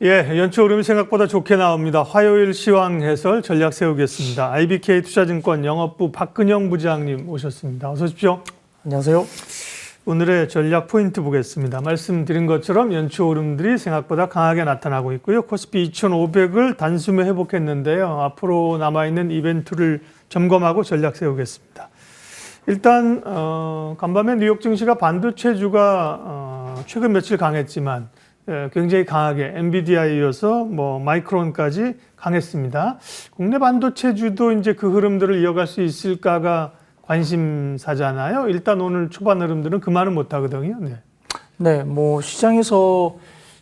예, 연초 흐름이 생각보다 좋게 나옵니다. 화요일 시황 해설 전략 세우겠습니다. IBK 투자증권 영업부 박근영 부장님 오셨습니다. 어서 오십시오. 안녕하세요. 오늘의 전략 포인트 보겠습니다. 말씀드린 것처럼 연초 흐름들이 생각보다 강하게 나타나고 있고요. 코스피 2,500을 단숨에 회복했는데요. 앞으로 남아있는 이벤트를 점검하고 전략 세우겠습니다. 일단 간밤에 뉴욕 증시가 반도체주가 최근 며칠 강했지만 굉장히 강하게 엔비디아에 이어서 마이크론까지 강했습니다. 국내 반도체주도 이제 그 흐름들을 이어갈 수 있을까가 관심사잖아요. 일단 오늘 초반 흐름들은 그 말은 못 하거든요. 네, 시장에서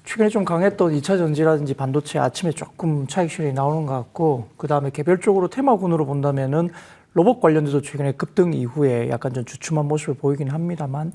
최근에 좀 강했던 2차 전지라든지 반도체 아침에 조금 차익 실현이 나오는 것 같고, 그 다음에 개별적으로 테마군으로 본다면은 로봇 관련주도 최근에 급등 이후에 약간 좀 주춤한 모습을 보이긴 합니다만,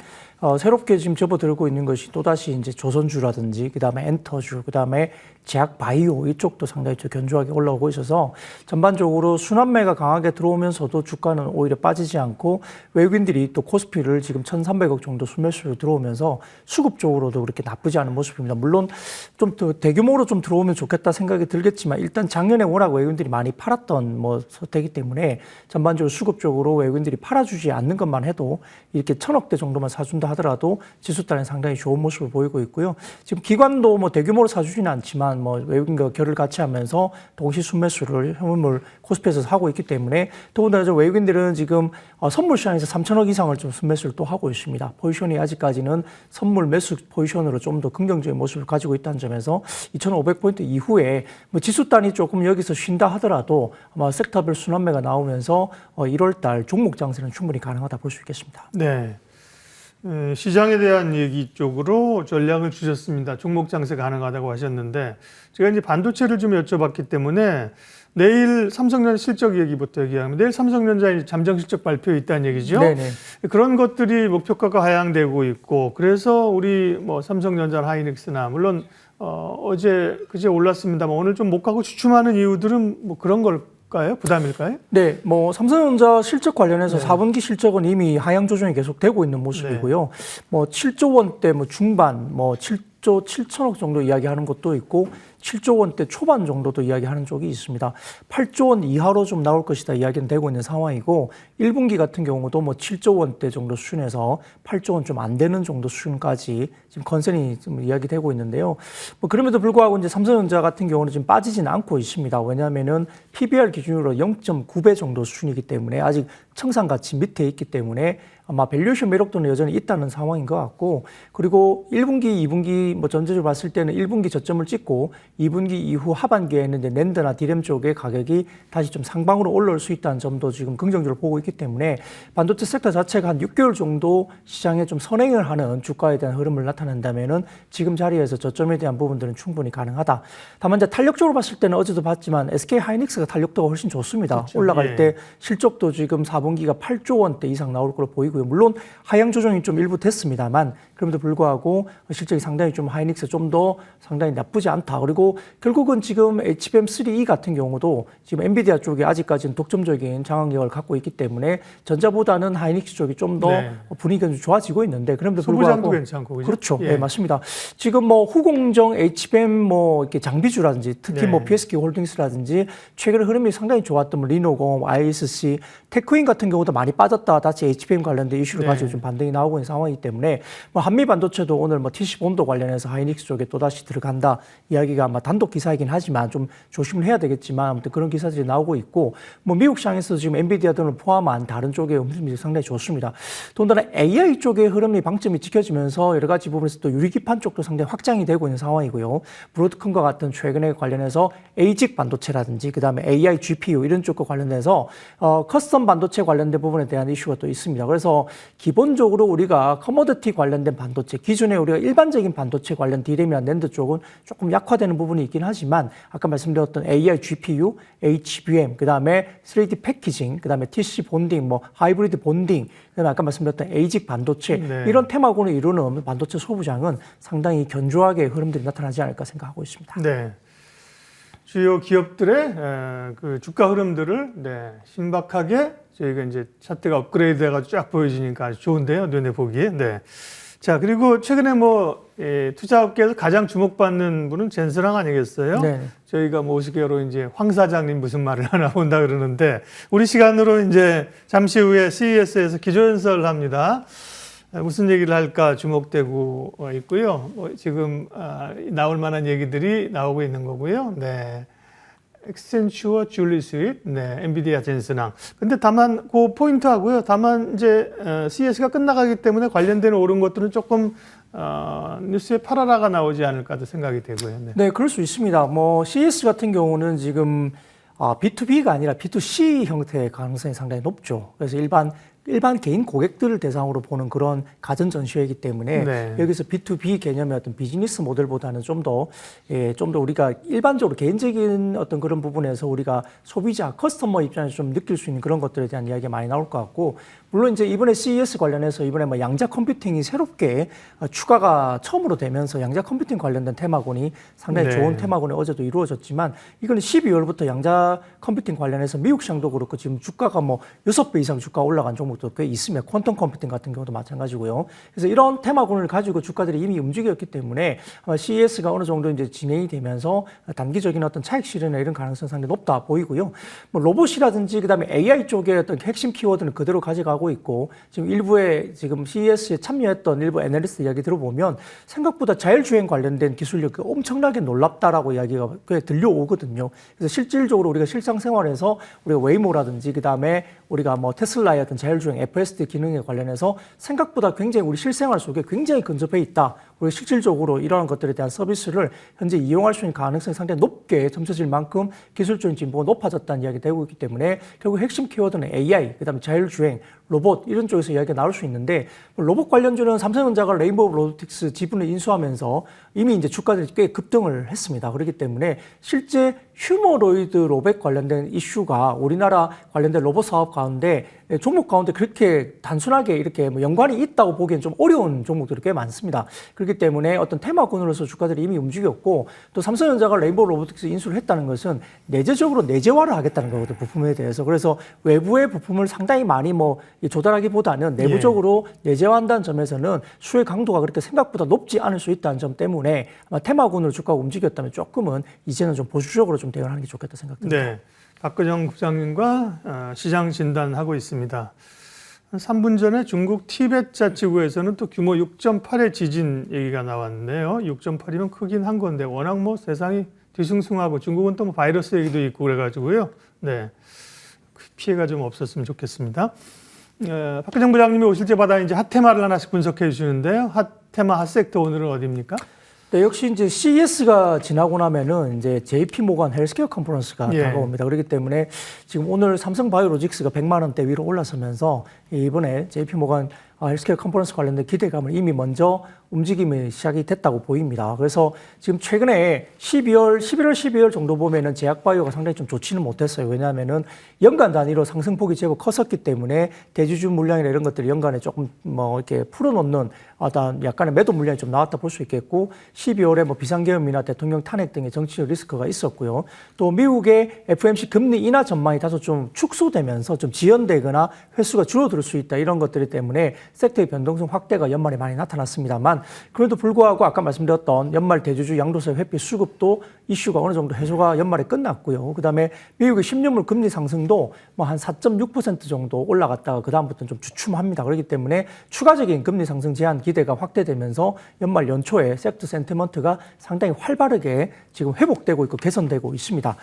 새롭게 지금 접어들고 있는 것이 또다시 이제 조선주라든지, 그 다음에 엔터주, 그 다음에 제약 바이오 이쪽도 상당히 좀 견조하게 올라오고 있어서 전반적으로 순환매가 강하게 들어오면서도 주가는 오히려 빠지지 않고 외국인들이 또 코스피를 지금 1,300억 정도 순매수로 들어오면서 수급적으로도 그렇게 나쁘지 않은 모습입니다. 물론 좀 더 대규모로 좀 들어오면 좋겠다 생각이 들겠지만 일단 작년에 워낙 외국인들이 많이 팔았던 서태이기 때문에 전반적으로 수급적으로 외국인들이 팔아주지 않는 것만 해도 이렇게 1,000억대 정도만 사준다 하더라도 지수 단에 상당히 좋은 모습을 보이고 있고요. 지금 기관도 대규모로 사주지는 않지만 외국인과 결을 같이 하면서 동시 순매수를 현물 코스피에서 하고 있기 때문에 더군다나 외국인들은 지금 선물 시장에서 3,000억 이상을 좀 순매수를 또 하고 있습니다. 포지션이 아직까지는 선물 매수 포지션으로 좀 더 긍정적인 모습을 가지고 있다는 점에서 2,500포인트 이후에 지수 단이 조금 여기서 쉰다 하더라도 아마 섹터별 순환매가 나오면서 1월 달 종목 장세는 충분히 가능하다 볼 수 있겠습니다. 네. 시장에 대한 얘기 쪽으로 전략을 주셨습니다. 종목 장세 가능하다고 하셨는데 제가 이제 반도체를 좀 여쭤봤기 때문에 내일 삼성전자 실적 얘기부터 얘기하면 내일 삼성전자 잠정 실적 발표 있다는 얘기죠. 네네. 그런 것들이 목표가가 하향되고 있고 그래서 우리 삼성전자, 하이닉스나 물론 어제 그제 올랐습니다만 오늘 좀 못 가고 주춤하는 이유들은 그런 걸까요? 부담일까요? 네, 삼성전자 실적 관련해서 4분기 실적은 이미 하향 조정이 계속 되고 있는 모습이고요. 7조 원대 중반, 7조 7천억 정도 이야기하는 것도 있고 7조 원대 초반 정도도 이야기하는 쪽이 있습니다. 8조 원 이하로 좀 나올 것이다 이야기는 되고 있는 상황이고 1분기 같은 경우도 7조 원대 정도 수준에서 8조 원 좀 안 되는 정도 수준까지 지금 컨센이 좀 이야기되고 있는데요. 그럼에도 불구하고 이제 삼성전자 같은 경우는 지금 빠지지는 않고 있습니다. 왜냐하면은 PBR 기준으로 0.9배 정도 수준이기 때문에 아직 청산가치 밑에 있기 때문에 아마 밸류에이션 매력도는 여전히 있다는 상황인 것 같고, 그리고 1분기, 2분기 전체적으로 봤을 때는 1분기 저점을 찍고 2분기 이후 하반기에는 이제 낸드나 디램 쪽의 가격이 다시 좀 상방으로 올라올 수 있다는 점도 지금 긍정적으로 보고 있기 때문에 반도체 섹터 자체가 한 6개월 정도 시장에 좀 선행을 하는 주가에 대한 흐름을 나타낸다면은 지금 자리에서 저점에 대한 부분들은 충분히 가능하다. 다만 이제 탄력적으로 봤을 때는 어제도 봤지만 SK 하이닉스가 탄력도가 훨씬 좋습니다. 그렇죠. 올라갈 때 실적도 지금 4분기가 8조 원대 이상 나올 걸로 보이고 물론 하향 조정이 좀 일부 됐습니다만 그럼에도 불구하고 실적이 상당히 좀 하이닉스 좀 더 상당히 나쁘지 않다. 그리고 결국은 지금 HBM3E 같은 경우도 지금 엔비디아 쪽이 아직까지는 독점적인 장악력을 갖고 있기 때문에 전자보다는 하이닉스 쪽이 좀 더 분위기가 좀 좋아지고 있는데 그럼에도 불구하고 소부장도 괜찮고 그렇죠. 네, 맞습니다. 지금 후공정 HBM 이렇게 장비주라든지 특히 PSK 홀딩스라든지 최근 흐름이 상당히 좋았던 리노공, ISC, 테크인 같은 경우도 많이 빠졌다 다시 HBM 관련된 이슈를 가지고 좀 반등이 나오고 있는 상황이기 때문에 한미 반도체도 오늘 TC 본도 관련해서 하이닉스 쪽에 또 다시 들어간다 이야기가 아마 단독 기사이긴 하지만 좀 조심을 해야 되겠지만 아무튼 그런 기사들이 나오고 있고 미국 시장에서 지금 엔비디아 등을 포함한 다른 쪽의 흐름이 상당히 좋습니다. 더군다나 AI 쪽의 흐름이 방점이 지켜지면서 여러 가지 부분에서 또 유리기판 쪽도 상당히 확장이 되고 있는 상황이고요. 브로드컴과 같은 최근에 관련해서 ASIC 반도체라든지 그다음에 AI GPU 이런 쪽과 관련해서 커스텀 반도체 관련된 부분에 대한 이슈가 또 있습니다. 그래서 기본적으로 우리가 커머디티 관련된 반도체, 기존에 우리가 일반적인 반도체 관련 디램이나 낸드 쪽은 조금 약화되는 부분이 있긴 하지만 아까 말씀드렸던 AI GPU, HBM, 그다음에 3D 패키징, 그다음에 TC 본딩, 하이브리드 본딩, 그다음에 아까 말씀드렸던 ASIC 반도체 이런 테마군을 이루는 반도체 소부장은 상당히 견조하게 흐름들이 나타나지 않을까 생각하고 있습니다. 네. 주요 기업들의 그 주가 흐름들을 신박하게 저희가 이제 차트가 업그레이드 돼가지고 쫙 보여지니까 아주 좋은데요. 눈에 보기에. 자, 그리고 최근에 투자업계에서 가장 주목받는 분은 젠스랑 아니겠어요? 네. 저희가 우스개로 이제 황 사장님 무슨 말을 하나 본다 그러는데, 우리 시간으로 이제 잠시 후에 CES에서 기조연설을 합니다. 무슨 얘기를 할까 주목되고 있고요. 지금 나올 만한 얘기들이 나오고 있는 거고요. 네. 액센추어, 줄리스윗, 네, 엔비디아 젠슨항. 근데 다만 그 포인트하고요. 다만 이제 CES가 끝나가기 때문에 관련된 오른 것들은 조금 뉴스에 파라라가 나오지 않을까도 생각이 되고요. 네. 네, 그럴 수 있습니다. CES 같은 경우는 지금 B2B가 아니라 B2C 형태의 가능성이 상당히 높죠. 그래서 일반 개인 고객들을 대상으로 보는 그런 가전 전시회이기 때문에 네. 여기서 B2B 개념의 어떤 비즈니스 모델보다는 좀 더 우리가 일반적으로 개인적인 어떤 그런 부분에서 우리가 소비자, 커스터머 입장에서 좀 느낄 수 있는 그런 것들에 대한 이야기가 많이 나올 것 같고, 물론 이제 이번에 CES 관련해서 이번에 양자 컴퓨팅이 새롭게 추가가 처음으로 되면서 양자 컴퓨팅 관련된 테마군이 상당히 네. 좋은 테마군이 어제도 이루어졌지만, 이거는 12월부터 양자 컴퓨팅 관련해서 미국 시장도 그렇고 지금 주가가 6배 이상 주가 올라간 종목도 꽤 있으며, 퀀텀 컴퓨팅 같은 경우도 마찬가지고요. 그래서 이런 테마군을 가지고 주가들이 이미 움직였기 때문에 아마 CES가 어느 정도 이제 진행이 되면서 단기적인 어떤 차익 실현이나 이런 가능성이 상당히 높다 보이고요. 로봇이라든지 그다음에 AI 쪽의 어떤 핵심 키워드는 그대로 가져가고 있고, 지금 일부에 지금 CES에 참여했던 일부 애널리스트 이야기 들어보면 생각보다 자율주행 관련된 기술력이 엄청나게 놀랍다라고 이야기가 꽤 들려오거든요. 그래서 실질적으로 우리가 실상생활에서 우리가 웨이모라든지 그다음에 우리가 테슬라의 어떤 자율주행 FSD 기능에 관련해서 생각보다 굉장히 우리 실생활 속에 굉장히 근접해 있다. 우리가 실질적으로 이러한 것들에 대한 서비스를 현재 이용할 수 있는 가능성이 상당히 높게 점쳐질 만큼 기술적인 진보가 높아졌다는 이야기가 되고 있기 때문에 결국 핵심 키워드는 AI, 그다음에 자율주행, 로봇 이런 쪽에서 이야기가 나올 수 있는데, 로봇 관련주는 삼성전자가 레인보우 로보틱스 지분을 인수하면서 이미 이제 주가들이 꽤 급등을 했습니다. 그렇기 때문에 실제 휴머노이드 로봇 관련된 이슈가 우리나라 관련된 로봇 사업 가운데 종목 가운데 그렇게 단순하게 이렇게 연관이 있다고 보기엔 좀 어려운 종목들이 꽤 많습니다. 그렇기 때문에 어떤 테마군으로서 주가들이 이미 움직였고, 또 삼성전자가 레인보우 로보틱스 인수를 했다는 것은 내재적으로 내재화를 하겠다는 거거든요, 부품에 대해서. 그래서 외부의 부품을 상당히 많이 조달하기보다는 내부적으로 내재화한다는 점에서는 수혜 강도가 그렇게 생각보다 높지 않을 수 있다는 점 때문에 아마 테마군으로 주가가 움직였다면 조금은 이제는 좀 보수적으로 좀 대응하는 게 좋겠다 생각됩니다. 네. 박근영 부장님과 시장 진단하고 있습니다. 3분 전에 중국 티벳 자치구에서는 또 규모 6.8의 지진 얘기가 나왔네요. 6.8이면 크긴 한 건데 워낙 세상이 뒤숭숭하고 중국은 또 바이러스 얘기도 있고 그래가지고요. 네. 피해가 좀 없었으면 좋겠습니다. 박근영 부장님이 오실 때마다 이제 핫테마를 하나씩 분석해 주시는데요. 핫테마, 핫섹터 오늘은 어디입니까? 네, 역시 이제 CES가 지나고 나면은 이제 JP 모건 헬스케어 컨퍼런스가 다가옵니다. 그렇기 때문에 지금 오늘 삼성 바이오로직스가 100만 원대 위로 올라서면서 이번에 JP 모건 헬스케어 컨퍼런스 관련된 기대감을 이미 먼저 움직임이 시작이 됐다고 보입니다. 그래서 지금 최근에 11월, 12월 정도 보면은 제약바이오가 상당히 좀 좋지는 못했어요. 왜냐하면은 연간 단위로 상승폭이 제법 컸었기 때문에 대주주 물량이나 이런 것들이 연간에 조금 이렇게 풀어놓는 어떤 약간의 매도 물량이 좀 나왔다 볼 수 있겠고, 12월에 비상계엄이나 대통령 탄핵 등의 정치적 리스크가 있었고요. 또 미국의 FOMC 금리 인하 전망이 다소 좀 축소되면서 좀 지연되거나 횟수가 줄어들 수 있다, 이런 것들 때문에 섹터의 변동성 확대가 연말에 많이 나타났습니다만, 그래도 불구하고 아까 말씀드렸던 연말 대주주 양도세 회피 수급도 이슈가 어느 정도 해소가 연말에 끝났고요. 그다음에 미국의 10년물 금리 상승도 한 4.6% 정도 올라갔다가 그다음부터는 좀 주춤합니다. 그렇기 때문에 추가적인 금리 상승 제한 기대가 확대되면서 연말 연초에 섹터 센티먼트가 상당히 활발하게 지금 회복되고 있고 개선되고 있습니다.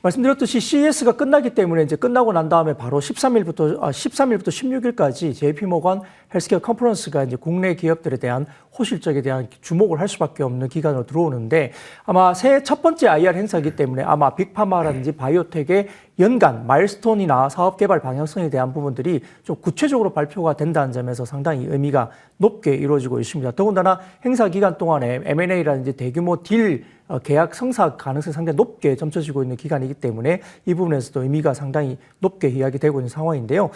말씀드렸듯이 CES가 끝나기 때문에 이제 끝나고 난 다음에 바로 13일부터 16일까지 JP모건 헬스케어 컨퍼런스가 이제 국내 기업들에 대한 호실적에 대한 주목을 할 수밖에 없는 기간으로 들어오는데, 아마 새해 첫 번째 IR 행사이기 때문에 아마 빅파마라든지 바이오텍의 연간 마일스톤이나 사업 개발 방향성에 대한 부분들이 좀 구체적으로 발표가 된다는 점에서 상당히 의미가 높게 이루어지고 있습니다. 더군다나 행사 기간 동안에 M&A라든지 대규모 딜 계약 성사 가능성이 상당히 높게 점쳐지고 있는 기간이기 때문에 이 부분에서도 의미가 상당히 높게 이야기되고 있는 상황인데요.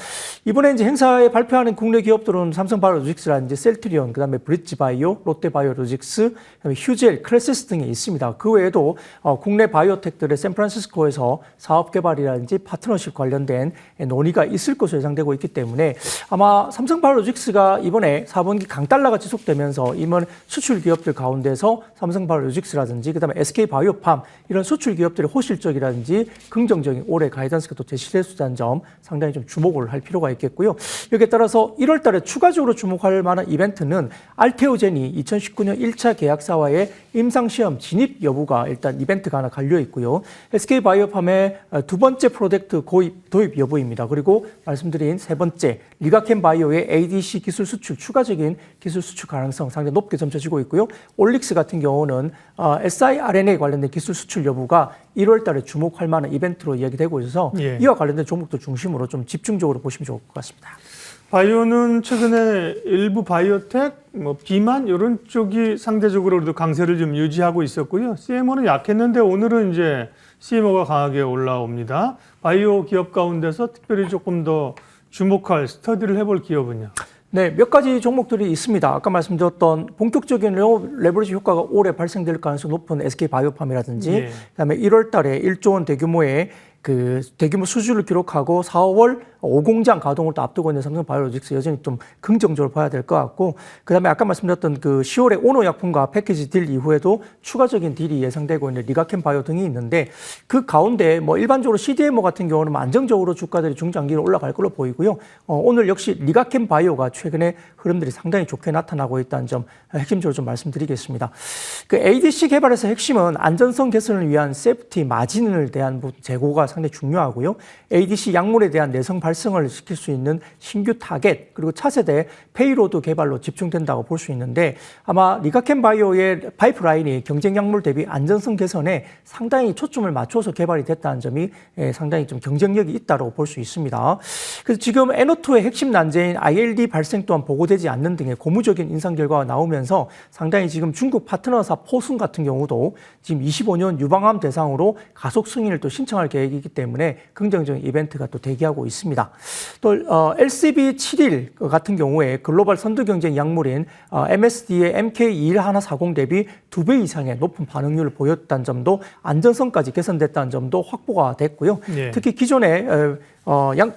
이번에 이제 행사에 발표하는 국내 기업들은 삼성바이오로직스라든지 셀트리온, 그다음에 브릿지바이오, 롯데바이오로직스, 그다음에 휴젤, 크레시스 등이 있습니다. 그 외에도 국내 바이오텍들의 샌프란시스코에서 사업 개발이나 개발이라든지 파트너십 관련된 논의가 있을 것으로 예상되고 있기 때문에 아마 삼성바이오로직스가 이번에 4분기 강달러가 지속되면서 이번 수출 기업들 가운데서 삼성바이오로직스라든지 그다음에 SK바이오팜 이런 수출 기업들의 호실적이라든지 긍정적인 올해 가이던스가 또 제시될 수 있다는 점 상당히 좀 주목을 할 필요가 있겠고요. 여기에 따라서 1월 달에 추가적으로 주목할 만한 이벤트는 알테오젠이 2019년 1차 계약사와의 임상시험 진입 여부가 일단 이벤트가 하나 갈려 있고요. SK바이오팜의 두 번째 프로젝트 도입 여부입니다. 그리고 말씀드린 세 번째 리가켄 바이오의 ADC 기술 수출 추가적인 기술 수출 가능성 상당히 높게 점쳐지고 있고요. 올릭스 같은 경우는 siRNA 관련된 기술 수출 여부가 1월 달에 주목할 만한 이벤트로 이야기되고 있어서 예. 이와 관련된 종목들 중심으로 좀 집중적으로 보시면 좋을 것 같습니다. 바이오는 최근에 일부 바이오텍, 비만 이런 쪽이 상대적으로도 강세를 좀 유지하고 있었고요. CMO는 약했는데 오늘은 이제 CMO가 강하게 올라옵니다. 바이오 기업 가운데서 특별히 조금 더 주목할 스터디를 해볼 기업은요? 네, 몇 가지 종목들이 있습니다. 아까 말씀드렸던 본격적인 레버리지 효과가 올해 발생될 가능성이 높은 SK바이오팜이라든지 예. 그다음에 1월 달에 1조 원 대규모의 대규모 수주를 기록하고 4월 5공장 가동을 또 앞두고 있는 삼성바이오로직스 여전히 좀 긍정적으로 봐야 될 것 같고 그다음에 아까 말씀드렸던 10월에 오노약품과 패키지 딜 이후에도 추가적인 딜이 예상되고 있는 리가켄 바이오 등이 있는데 그 가운데 일반적으로 CDMO 같은 경우는 안정적으로 주가들이 중장기로 올라갈 걸로 보이고요. 오늘 역시 리가켄 바이오가 최근에 흐름들이 상당히 좋게 나타나고 있다는 점 핵심적으로 좀 말씀드리겠습니다. ADC 개발에서 핵심은 안전성 개선을 위한 세프티 마진을 대한 재고가 상당히 중요하고요. ADC 약물에 대한 내성 발생을 시킬 수 있는 신규 타겟 그리고 차세대 페이로드 개발로 집중된다고 볼 수 있는데 아마 리가켄 바이오의 파이프라인이 경쟁 약물 대비 안전성 개선에 상당히 초점을 맞춰서 개발이 됐다는 점이 상당히 좀 경쟁력이 있다고 볼 수 있습니다. 그래서 지금 N2의 핵심 난제인 ILD 발생 또한 보고되지 않는 등의 고무적인 인상 결과가 나오면서 상당히 지금 중국 파트너사 포sun 같은 경우도 지금 25년 유방암 대상으로 가속 승인을 또 신청할 계획이기 때문에 긍정적인 이벤트가 또 대기하고 있습니다. 또 LCB71 같은 경우에 글로벌 선두 경쟁 약물인 MSD의 MK2140 대비 2배 이상의 높은 반응률을 보였다는 점도 안전성까지 개선됐다는 점도 확보가 됐고요. 예. 특히 기존에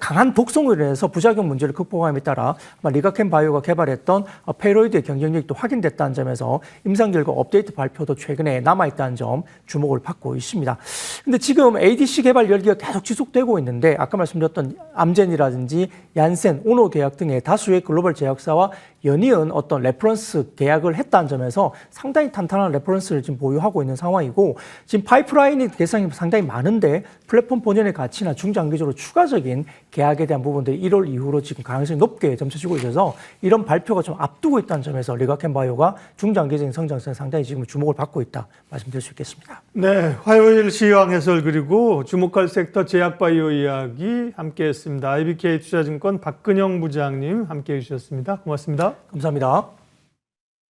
강한 독성으로 인해서 부작용 문제를 극복함에 따라 리가켄 바이오가 개발했던 페로이드의 경쟁력이 또 확인됐다는 점에서 임상 결과 업데이트 발표도 최근에 남아있다는 점 주목을 받고 있습니다. 근데 지금 ADC 개발 열기가 계속 지속되고 있는데 아까 말씀드렸던 암젠이라든지 얀센, 오노 계약 등의 다수의 글로벌 제약사와 연이은 어떤 레퍼런스 계약을 했다는 점에서 상당히 탄탄한 레퍼런스를 지금 보유하고 있는 상황이고 지금 파이프라인이 대상이 상당히 많은데 플랫폼 본연의 가치나 중장기적으로 추가적인 계약에 대한 부분들이 1월 이후로 지금 가능성이 높게 점쳐지고 있어서 이런 발표가 좀 앞두고 있다는 점에서 리가켄 바이오가 중장기적인 성장성에 상당히 지금 주목을 받고 있다 말씀드릴 수 있겠습니다. 네, 화요일 시황 해설 그리고 주목할 섹터 제약바이오 이야기 함께했습니다. IBK 투자증권 박근영 부장님 함께해 주셨습니다. 고맙습니다. 감사합니다.